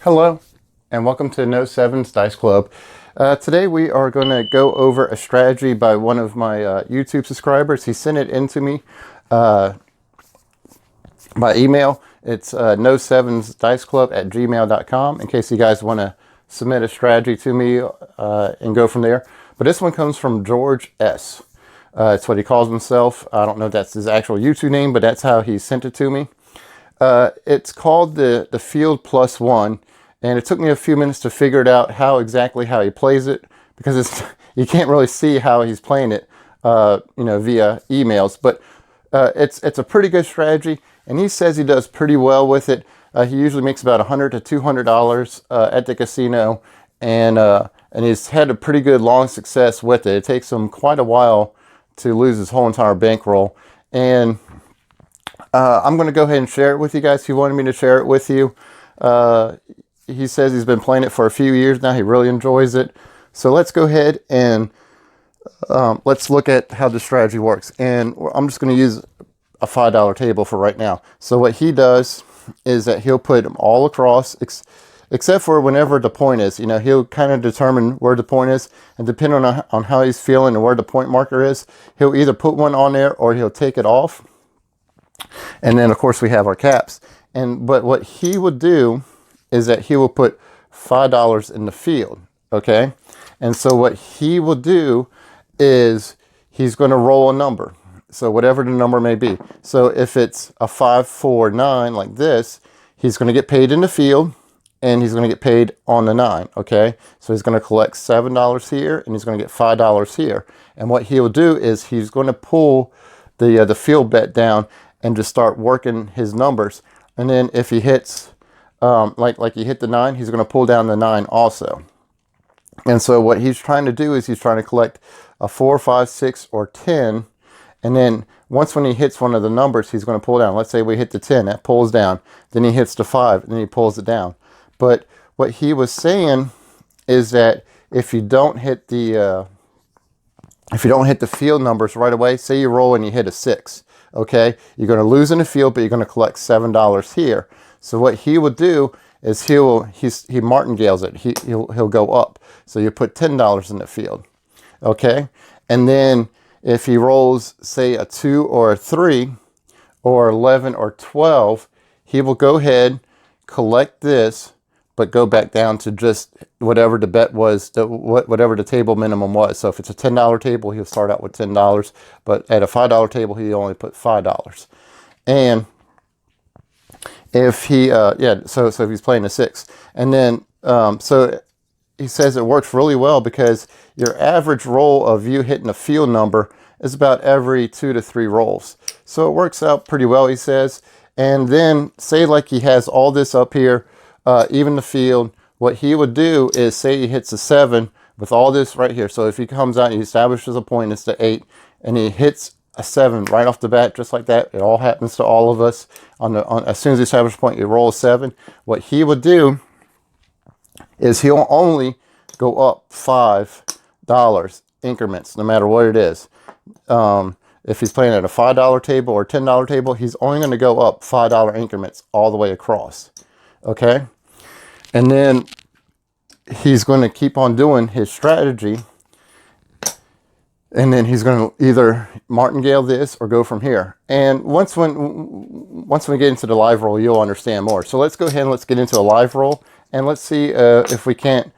Hello, and welcome to No Sevens Dice Club. Today we are going to go over a strategy by one of my YouTube subscribers. He sent it in to me by email. It's no7sdiceclub@gmail.com in case you guys want to submit a strategy to me and go from there. But this one comes from George S. It's what he calls himself. I don't know if that's his actual YouTube name, but that's how he sent it to me. It's called the Field Plus One, and it took me a few minutes to figure it out exactly how he plays it, because you can't really see how he's playing it, via emails. But it's a pretty good strategy, and he says he does pretty well with it. He usually makes about $100 to $200 at the casino, and he's had a pretty good long success with it. It takes him quite a while to lose his whole entire bankroll, and I'm going to go ahead and share it with you guys. He wanted me to share it with you. He says he's been playing it for a few years now. He really enjoys it. So let's go ahead and let's look at how the strategy works. And I'm just going to use a $5 table for right now. So what he does is that he'll put them all across, except for whenever the point is. He'll kind of determine where the point is, and depending on how he's feeling and where the point marker is, he'll either put one on there or he'll take it off. And then, of course, we have our caps. But what he would do is that he will put $5 in the field, okay? And so what he will do is he's going to roll a number. So whatever the number may be. So if it's a 5, 4, 9 like this, he's going to get paid in the field, and he's going to get paid on the 9, okay? So he's going to collect $7 here, and he's going to get $5 here. And what he'll do is he's going to pull the field bet down and just start working his numbers. And then if he hits, like he hit the 9, he's going to pull down the 9 also. And so what he's trying to do is he's trying to collect a 4, 5, 6, or 10. And then when he hits one of the numbers, he's going to pull down. Let's say we hit the 10, that pulls down. Then he hits the 5, and then he pulls it down. But what he was saying is that if you don't hit the field numbers right away, say you roll and you hit a 6, okay, you're going to lose in the field, but you're going to collect $7 here. So what he would do is he martingales it. He'll go up. So you put $10 in the field, okay, and then if he rolls, say, a 2 or a 3 or 11 or 12, he will go ahead, collect this, but go back down to just whatever the bet was, whatever the table minimum was. So if it's a $10 table, he'll start out with $10, but at a $5 table, he only put $5. And if he, so if he's playing a 6, and then, so he says it works really well because your average roll of you hitting a field number is about every 2 to 3 rolls. So it works out pretty well, he says. And then say like he has all this up here, even the field, what he would do is say he hits a 7 with all this right here. So if he comes out and he establishes a point, it's the 8, and he hits a 7 right off the bat, just like that. It all happens to all of us. As soon as he establishes a point, you roll a 7. What he would do is he'll only go up $5 increments, no matter what it is. If he's playing at a $5 table or $10 table, he's only going to go up $5 increments all the way across, okay? And then he's going to keep on doing his strategy, and then he's going to either martingale this or go from here. And once we get into the live roll, you'll understand more. So let's go ahead and let's get into a live roll, and let's see if we can't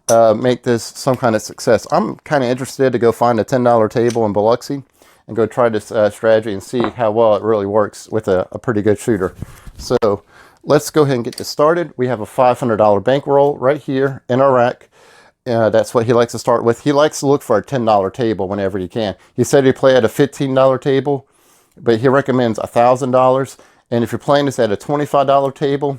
make this some kind of success. I'm kind of interested to go find a $10 table in Biloxi and go try this strategy and see how well it really works with a pretty good shooter. So let's go ahead and get this started. We have a $500 bankroll right here in our rack. That's what he likes to start with. He likes to look for a $10 table whenever he can. He said he'd play at a $15 table, but he recommends $1,000. And if you're playing this at a $25 table,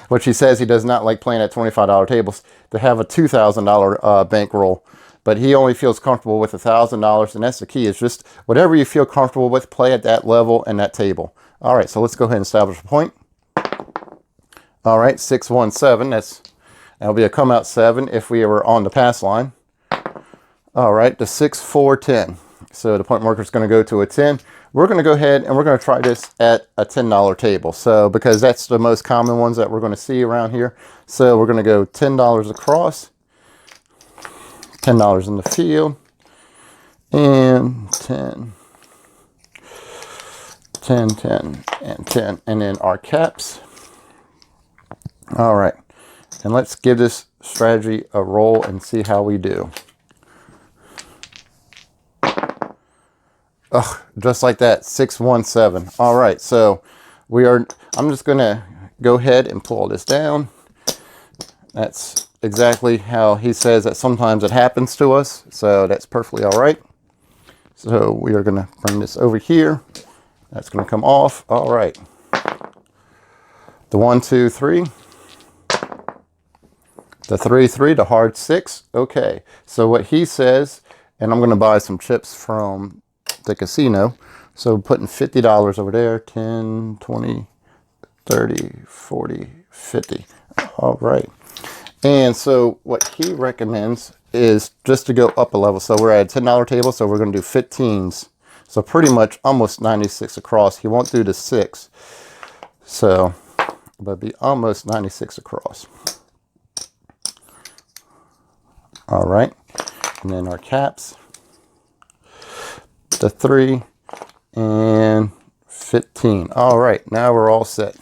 which he says he does not like playing at $25 tables, to have a $2,000 bankroll. But he only feels comfortable with $1,000, and that's the key, is just whatever you feel comfortable with, play at that level and that table. All right, so let's go ahead and establish a point. All right, 6-1-7, that'll be a come out 7 if we were on the pass line. All right, the 6-4-10. So the point marker is going to go to a 10. we're going to go ahead and we're going to try this at a $10 table. So because that's the most common ones that we're going to see around here. So we're going to go $10 across, $10 in the field, and 10, 10, 10, and 10. And then our caps. All right. And let's give this strategy a roll and see how we do. Ugh, just like that, 617. All right, so I'm just gonna go ahead and pull this down. That's exactly how he says that sometimes it happens to us. So that's perfectly all right. So we are gonna bring this over here. That's gonna come off. All right. The 1, 2, 3. The 3, 3, the hard 6. Okay, so what he says, and I'm gonna buy some chips from the casino. So putting $50 over there, 10, 20, 30, 40, 50. All right. And so what he recommends is just to go up a level. So we're at a $10 table, so we're going to do 15s. So pretty much almost 96 across. He won't do the 6. So, but be almost 96 across. All right. And then our caps. The 3 and 15. All right, now we're all set.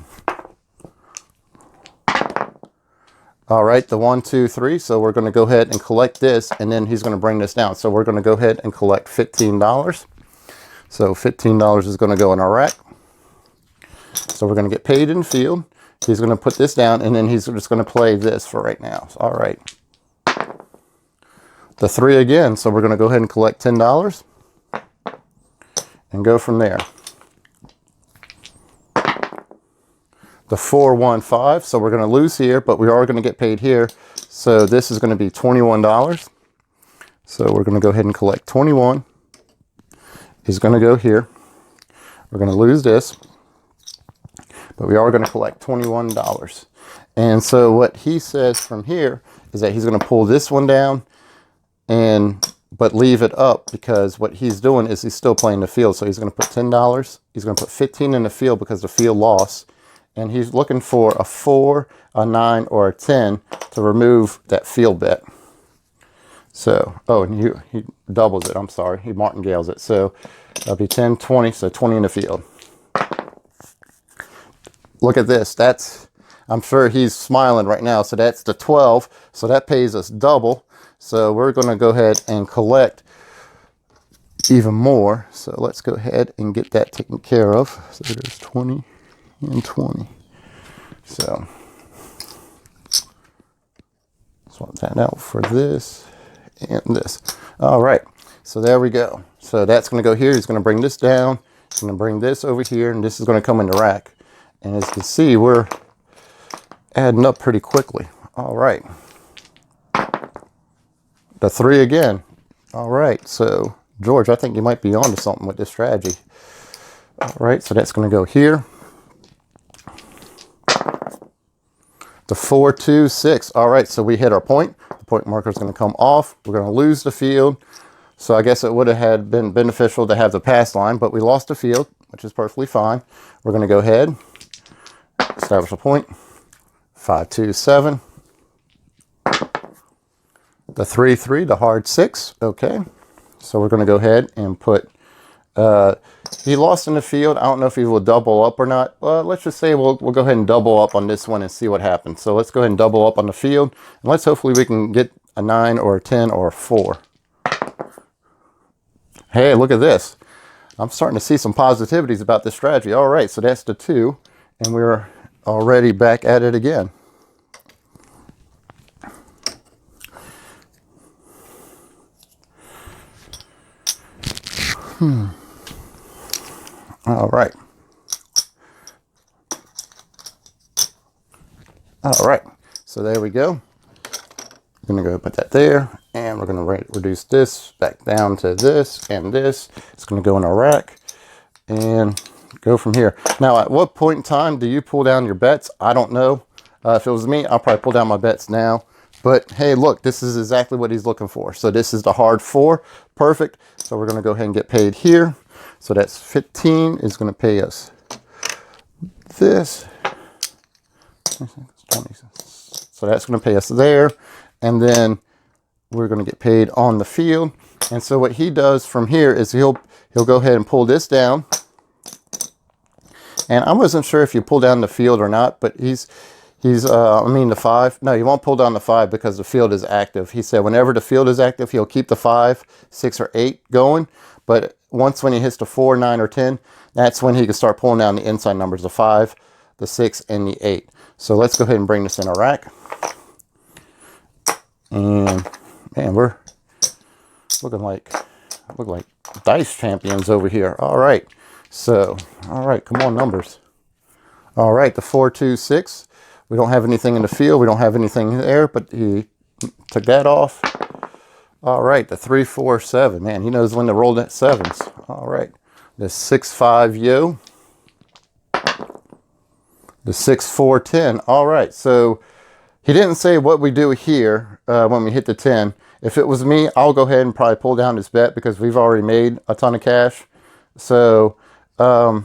All right, the 1, 2, 3. So we're going to go ahead and collect this, and then he's going to bring this down. So we're going to go ahead and collect $15. So $15 is going to go in our rack. So we're going to get paid in the field. He's going to put this down, and then he's just going to play this for right now. So, all right. The 3 again. So we're going to go ahead and collect $10. And go from there. The 4, 1, 5. So we're going to lose here, but we are going to get paid here. So this is going to be $21. So we're going to go ahead and collect 21. He's going to go here. We're going to lose this, but we are going to collect $21. And so what he says from here is that he's going to pull this one down but leave it up, because what he's doing is he's still playing the field. So he's going to put $10. He's going to put 15 in the field because the field lost. And he's looking for a 4, a 9, or a 10 to remove that field bet. So, oh, and he doubles it. I'm sorry. He martingales it. So that'll be 10, 20. So 20 in the field. Look at this. I'm sure he's smiling right now. So that's the 12. So that pays us double. So we're going to go ahead and collect even more. So let's go ahead and get that taken care of. So there's 20 and 20. So swap that out for this and this. All right. So there we go. So that's going to go here. He's going to bring this down. He's going to bring this over here, and this is going to come in the rack. And as you can see, we're adding up pretty quickly. All right. The 3 again. All right, so George, I think you might be onto something with this strategy. All right, so that's going to go here. The 4, 2, 6. All right, so we hit our point. The point marker is going to come off. We're going to lose the field. So I guess it would have been beneficial to have the pass line, but we lost the field, which is perfectly fine. We're going to go ahead, establish a point. 5, 2, 7. The 3, 3, the hard 6. Okay. So we're going to go ahead and put, he lost in the field. I don't know if he will double up or not. Let's just say we'll go ahead and double up on this one and see what happens. So let's go ahead and double up on the field. And let's hopefully we can get a 9 or a 10 or a 4. Hey, look at this. I'm starting to see some positivities about this strategy. All right, so that's the 2. And we're already back at it again. All right. All right. So there we go. I'm going to go put that there, and we're going to reduce this back down to this and this. It's going to go in our rack and go from here. Now, at what point in time do you pull down your bets? I don't know. If it was me, I'll probably pull down my bets now. But hey, look, this is exactly what he's looking for. So this is the hard 4. Perfect. So we're going to go ahead and get paid here. So that's 15 is going to pay us this. 20. So that's going to pay us there. And then we're going to get paid on the field. And so what he does from here is he'll go ahead and pull this down. And I wasn't sure if you pull down the field or not, but the 5. No, you won't pull down the 5 because the field is active. He said whenever the field is active, he'll keep the 5, 6, or 8 going. But once when he hits the 4, 9, or 10, that's when he can start pulling down the inside numbers, the 5, the 6, and the 8. So let's go ahead and bring this in a rack. And man, we're looking like dice champions over here. All right. So, all right, come on, numbers. All right, the 4, 2, 6. We don't have anything in the field. We don't have anything there, but he took that off. All right, the 3, 4, 7. Man, he knows when to roll that 7s. All right, the 6, 5, yo. The 6, 4, 10. All right, so he didn't say what we do here when we hit the 10. If it was me, I'll go ahead and probably pull down this bet because we've already made a ton of cash. So we're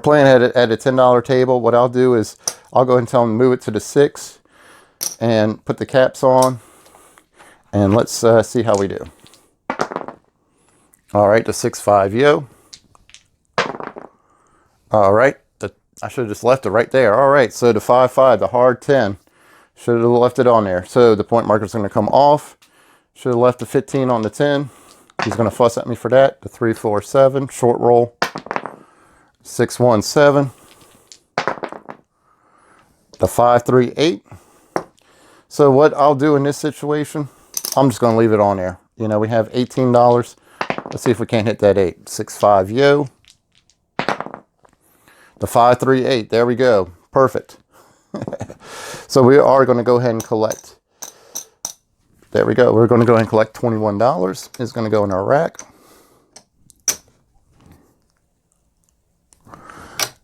playing at a $10 table. What I'll do is I'll go ahead and tell him to move it to the 6 and put the caps on. And let's see how we do. All right, the 6, 5, yo. All right, I should have just left it right there. All right, so the 5, 5, the hard 10. Should have left it on there. So the point marker is going to come off. Should have left the 15 on the 10. He's going to fuss at me for that. The 3, 4, 7, short roll. 6, 1, 7. The 5, 3, 8. So what I'll do in this situation, I'm just going to leave it on there. You know, we have $18. Let's see if we can't hit that 8. 6, 5, yo. The 5, 3, 8. There we go. Perfect. So we are going to go ahead and collect. There we go. We're going to go ahead and collect $21. It's going to go in our rack.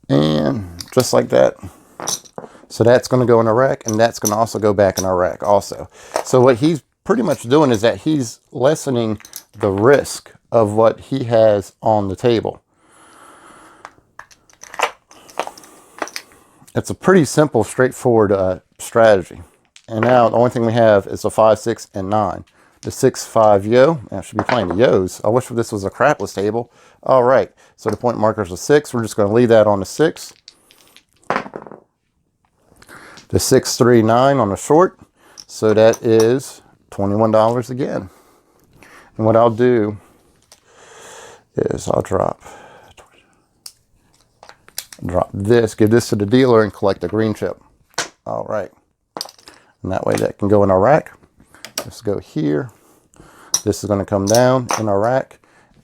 And just like that. So that's going to go in our rack, and that's going to also go back in our rack also. So what he's pretty much doing is that he's lessening the risk of what he has on the table. It's a pretty simple, straightforward strategy. And now the only thing we have is a 5, 6, and 9. The 6, 5, yo. I should be playing the yos. I wish this was a crapless table. All right. So the point marker is a 6. We're just going to leave that on the 6. The 6, 3, 9 on the short. So that is $21 again. And what I'll do is I'll drop this, give this to the dealer, and collect the green chip. All right. And that way that can go in our rack. Let's go here. This is going to come down in our rack.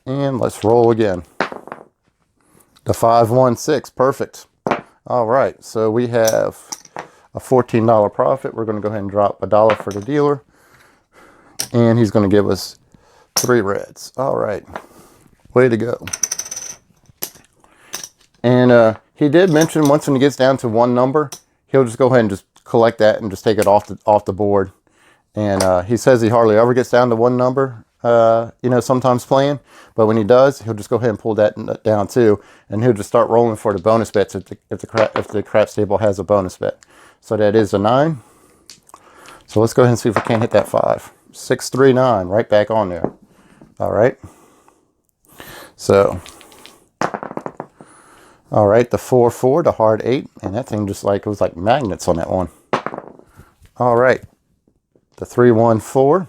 And let's roll again. The 5, 1, 6. Perfect. All right. So we have a $14 profit. We're going to go ahead and drop $1 for the dealer. And he's going to give us 3 reds. All right. Way to go. And he did mention once when he gets down to one number, he'll just go ahead and just collect that and just take it off the board. And he says he hardly ever gets down to one number, you know, sometimes playing. But when he does, he'll just go ahead and pull that down too. And he'll just start rolling for the bonus bets if the craps table has a bonus bet. So that is a 9. So let's go ahead and see if we can't hit that 5. 6, 3, 9, right back on there. All right. So, all right, the 4, 4, the hard 8. And that thing just like, it was like magnets on that one. All right. The 3, 1, 4.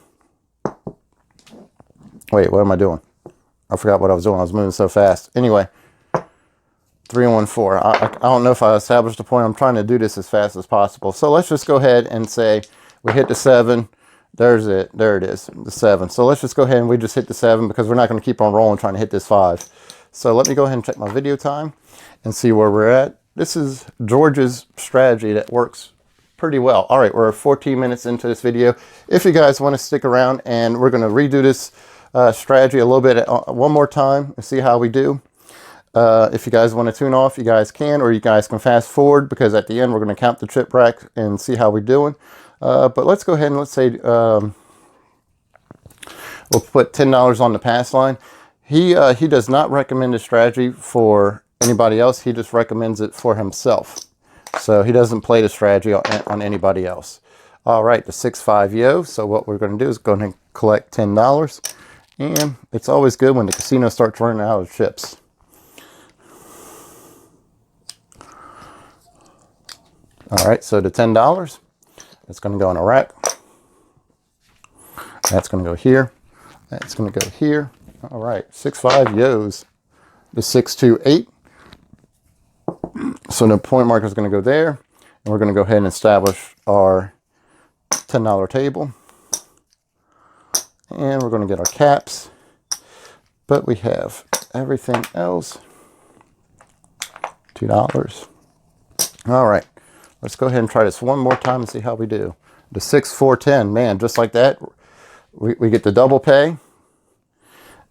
Wait, what am I doing? I forgot what I was doing. I was moving so fast. Anyway, 3, 1, 4. I don't know if I established the point. I'm trying to do this as fast as possible. So let's just go ahead and say we hit the 7. There's it. There it is, the 7. So let's just go ahead and we just hit the 7 because we're not going to keep on rolling trying to hit this 5. So let me go ahead and check my video time and see where we're at. This is George's strategy that works pretty well. All right, we're 14 minutes into this video. If you guys want to stick around, and we're going to redo this strategy a little bit one more time and see how we do. If you guys want to tune off, you guys can, or you guys can fast forward because at the end we're going to count the chip rack and see how we're doing. But let's go ahead and let's say we'll put $10 on the pass line. He does not recommend this strategy for anybody else. He just recommends it for himself. So he doesn't play the strategy on anybody else. All right, the 6-5 yo. So what we're going to do is go ahead and collect $10. And it's always good when the casino starts running out of chips. All right, so the $10, it's going to go in a rack. That's going to go here. That's going to go here. All right, 6-5 yo's. The 6-2-8. So the point marker is going to go there. And we're going to go ahead and establish our $10 table. And we're going to get our caps. But we have everything else. $2. All right. Let's go ahead and try this one more time and see how we do. The 6-4-10, man, just like that, we get the double pay.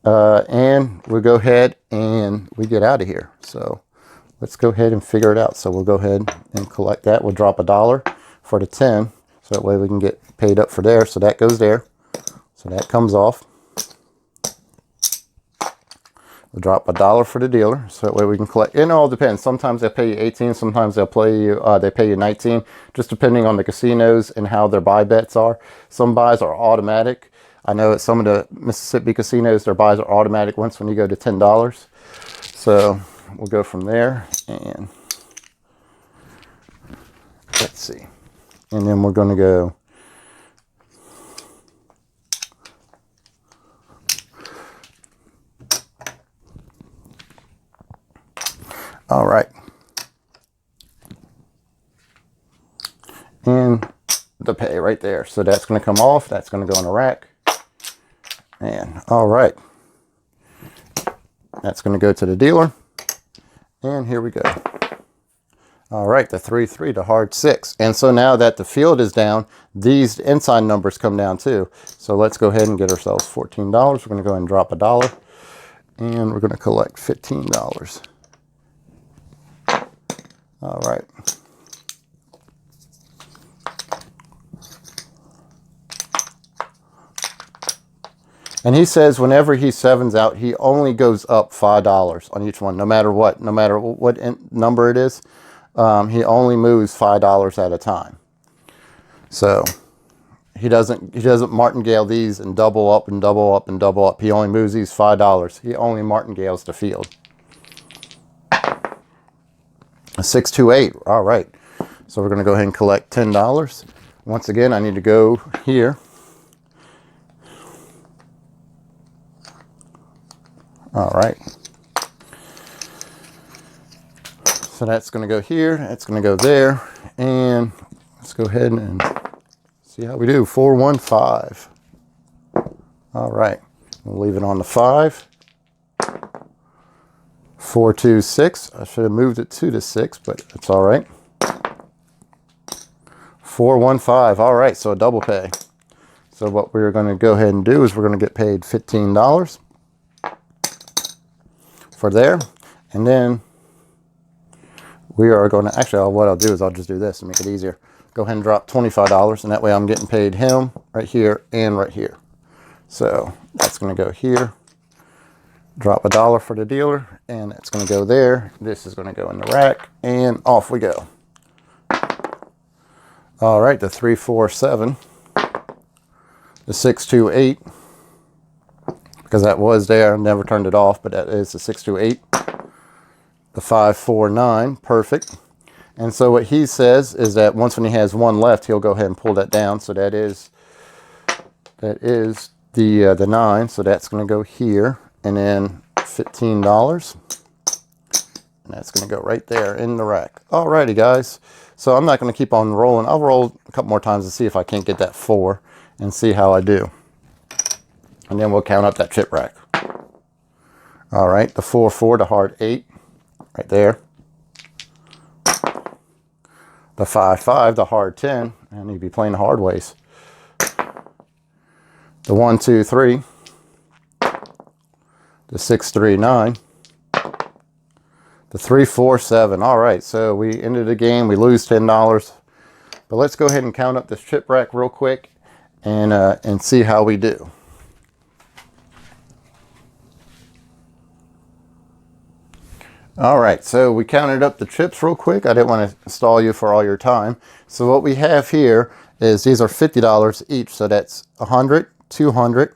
And we go ahead and we get out of here. So let's go ahead and figure it out. So we'll go ahead and collect that. We'll drop $1 for the 10. So that way we can get paid up for there. So that goes there. So that comes off. We'll drop $1 for the dealer, so that way we can collect. It all depends. Sometimes they'll pay you 18. Sometimes they'll pay you 19, just depending on the casinos and how their buy bets are. Some buys are automatic. I know at some of the Mississippi casinos, their buys are automatic once when you go to $10. So we'll go from there, and let's see. And then we're going to go. All right. And the pay right there. So that's going to come off. That's going to go in a rack. And all right. That's going to go to the dealer. And here we go. All right, the 3-3, the hard 6. And so now that the field is down, these inside numbers come down too. So let's go ahead and get ourselves $14. We're going to go ahead and drop $1. And we're going to collect $15. All right. And he says whenever he sevens out, he only goes up $5 on each one, no matter what number it is. He only moves $5 at a time. So he doesn't martingale these and double up and double up and double up. He only moves these $5. He only martingales the field. A 6-2-8. All right. So we're going to go ahead and collect $10. Once again, I need to go here. All right. So that's going to go here. That's going to go there. And let's go ahead and see how we do. 4-1-5. All right. We'll leave it on the 5. 4-2-6. I should have moved it to the 6, but it's all right. 4-1-5. All right, so a double pay. So what we're going to go ahead and do is we're going to get paid $15 for there. And then we are going to, actually what I'll do is I'll just do this and make it easier. Go ahead and drop $25, and that way I'm getting paid him right here and right here. So that's going to go here. Drop $1 for the dealer, and that's going to go there. This is going to go in the rack, and off we go. All right, the 3-4-7, the 6-2-8, because that was there. I never turned it off, but that is the 6-2-8. The 5-4-9, perfect. And so what he says is that once when he has one left, he'll go ahead and pull that down. So that is the 9. So that's going to go here. And then $15. And that's going to go right there in the rack. Alrighty, guys. So I'm not going to keep on rolling. I'll roll a couple more times to see if I can't get that 4 and see how I do. And then we'll count up that chip rack. All right, the 4-4, the hard 8, right there. The 5-5, the hard 10. I need to be playing the hard ways. The 1-2-3. The 6-3-9, the 3-4-7. All right, so we ended the game. We lose $10, but let's go ahead and count up this chip rack real quick and see how we do. All right, so we counted up the chips real quick. I didn't want to stall you for all your time. So what we have here is these are $50 each. So that's 100, 200,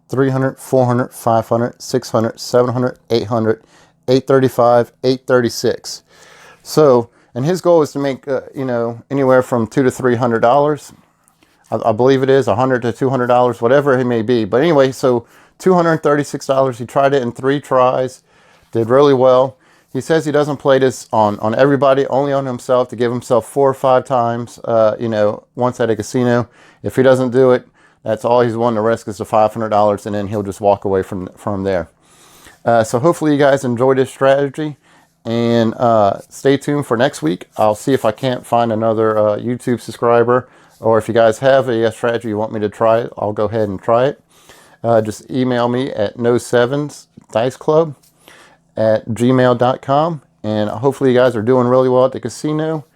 300, 400, 500, 600, 700, 800, 835, 836. So, and his goal is to make, you know, anywhere from $200 to $300. I believe it is $100 to $200, whatever it may be. But anyway, so $236. He tried it in 3 tries, did really well. He says he doesn't play this on everybody, only on himself, to give himself 4 or 5 times, you know, once at a casino. If he doesn't do it, that's all he's willing to risk is the $500, and then he'll just walk away from there. So hopefully you guys enjoy this strategy, and stay tuned for next week. I'll see if I can't find another YouTube subscriber, or if you guys have a strategy you want me to try, I'll go ahead and try it. Just email me at no7diceclub@gmail.com, and hopefully you guys are doing really well at the casino,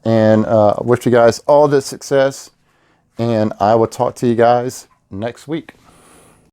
and wish you guys all the success, and I will talk to you guys next week.